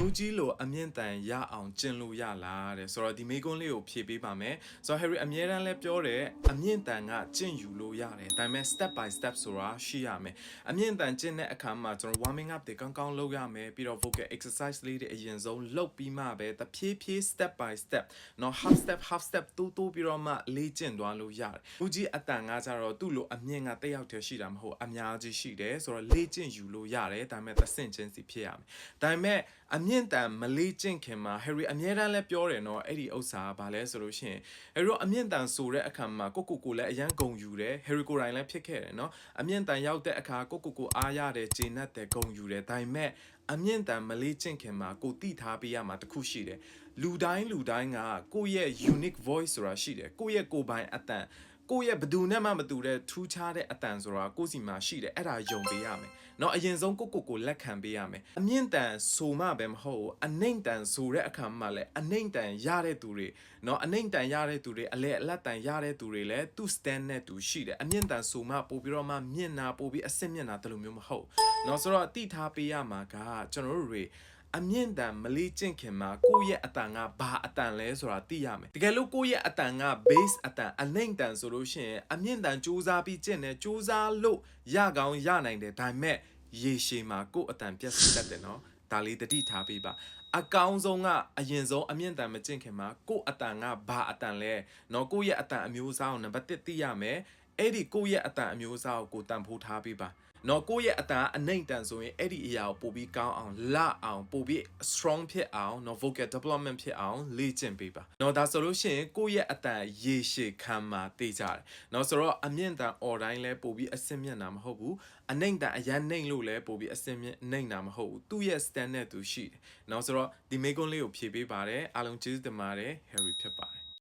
မျိုးကြီးလိုအမြင့်တန်ရအောင်ကျင့်လို့ရလားတဲ့ဆိုတော့ဒီမိကွန်းလေးကိုဖြည့်ပေးပါမယ်ဆိုတော့ Harry အမြဲတမ်းလဲပြောတယ်အမြင့်တန်ကကျင့်ယူလို့ရတယ်ဒါပေမဲ့ step by step ဆိုတာရှိရမယ်အမြင့်တန်ကျင့်တဲ့အခါမှာကျွန်တော် warming up တွေကောင်းကောင်းလုပ်ရမယ်ပြီးတော့ vocal exercise လေးတွေအရင်ဆုံးလုပ်ပြီးမှပဲတဖြည်းဖြည်း step by step နော် half step တိုးပြီးတော့မှလေ့ကျင့်သွားလို့ရတယ်ဦးကြီးအတန်ကကြတော့သူ့လိုအမြင့်ကတက်ရောက်တယ်ရှိတာမဟုတ်အများကြီးရှိတယ်ဆိုတော့လေ့ကျင့်ယူလို့ရတယ်ဒါပေမဲ့သဆင့်ချင်းစီဖြစ်ရမယ်ဒါပေမဲ့အမြင့်တန်မလေးကျင့်ခင်မှာ Harry အမြဲတမ်းလဲပြောတယ်နော်အဲ့ဒီဥစ္စာကဘာလဲဆိုလို့ရှိရင် Harry အမြင့်တန်ဆိုတဲ့အခါမှာကိုလည်းအရန်ဂုံယူတယ် Harry ကိုယ်တိုင်လည်းဖြစ်ခဲ့တယ်နော်အမြင့်တန်ရောက်တဲ့အခါကိုအားရတယ်ဂျေနတ်တယ်ဂုံယူတယ်ဒါပေမဲ့အမြင့်တန်မလေးကျင့်ခင်မှာကိုတိထားပေးရမှာတခုရှိတယ်လူတိုင်းကကိုယ့်ရဲ့ unique voice ဆိုတာရှိတယ်ကိုယ့်ရဲ့ကိုယ်ပိုင်အတန်ကိုယ့်ရဲ့ဘယ်သူနဲ့မှမတူတဲ့ထူးခြားတဲ့အတန်ဆိုတာကိုယ့်စီမှာရှိတယ်အဲ့ဒါယုံပေးရမယ်เนาะအရင်ဆုံးကိုလက်ခံပေးရမယ်အမြင့်တန်ဆိုမှပဲမဟုတ်အနှိမ့်တန်ဆိုတဲ့အခါမှာလည်းအနှိမ့်တန်ရတဲ့သူတွေเนาะအနှိမ့်တန်ရတဲ့သူတွေအလတ်တန်ရတဲ့သူတွေလည်းသူ stand နဲ့သူရှိတယ်အမြင့်တန်ဆိုမှပို့ပြီးတော့မှမြင့်နာပို့ပြီးအဆင့်မြင့်နာတလို့မျိုးမဟုတ်เนาะဆိုတော့တိထားပေးရမှာကကျွန်တော်တို့တွေအမြင့်တန်မလေးကျင့်ခင်မှာကိုယ့်ရဲ့အတန်ကဘာအတန်လဲဆိုတာသိရမယ်တကယ်လို့ကိုယ့်ရဲ့အတန်က base အတန်အနှိမ့်တန်ဆိုလို့ရှိရင်အမြင့်တန်စူးစမ်းပြီးကျင့်တယ်စူးစမ်းလို့ရကောင်းရနိုင်တယ်ဒါပေမဲ့ရေရှည်မှာကိုယ့်အတန်ပြတ်စီတတ်တယ်နော်ဒါလေးတတိထားပေးပါအကောင်းဆုံးကအရင်ဆုံးအမြင့်တန်မကျင့်ခင်မှာကိုယ့်အတန်ကဘာအတန်လဲနော်ကိုယ့်ရဲ့အတန်အမျိုးအစားကိုနံပါတ်1သိရမယ်အဲ့ဒီကိုယ့်ရဲ့အတန်အမျိုးအစားကိုတန်ဖိုးထားပေးပါနော်ကိုယ့်ရဲ့အတန်အနှိမ့်တန်ဆိုရင်အဲ့ဒီအရာကိုပို့ပြီးကောင်းအောင်လအောင်ပို့ပြီး strong ဖြစ်အောင်နော် vocal development ဖြစ်အောင်လေ့ကျင့်ပေးပါနော်ဒါဆိုလို့ရှိရင်ကိုယ့်ရဲ့အတန်ရေရှည်ခံမှာသိကြတယ်နော်ဆိုတော့အမြင့်တန် all တိုင်းလဲပို့ပြီးအဆင့်မြင့်တာမဟုတ်ဘူးအနှိမ့်တန်အရန်နှိမ့်လို့လဲပို့ပြီးအဆင့်မြင့်နှိမ့်တာမဟုတ်ဘူးသူ့ရဲ့ stand နဲ့သူရှိတယ်နော်ဆိုတော့ဒီမိကွန်းလေးကိုဖြည့်ပေးပါတယ်အားလုံးကျေးဇူးတင်ပါတယ် Harry ဖြစ်ပါတယ်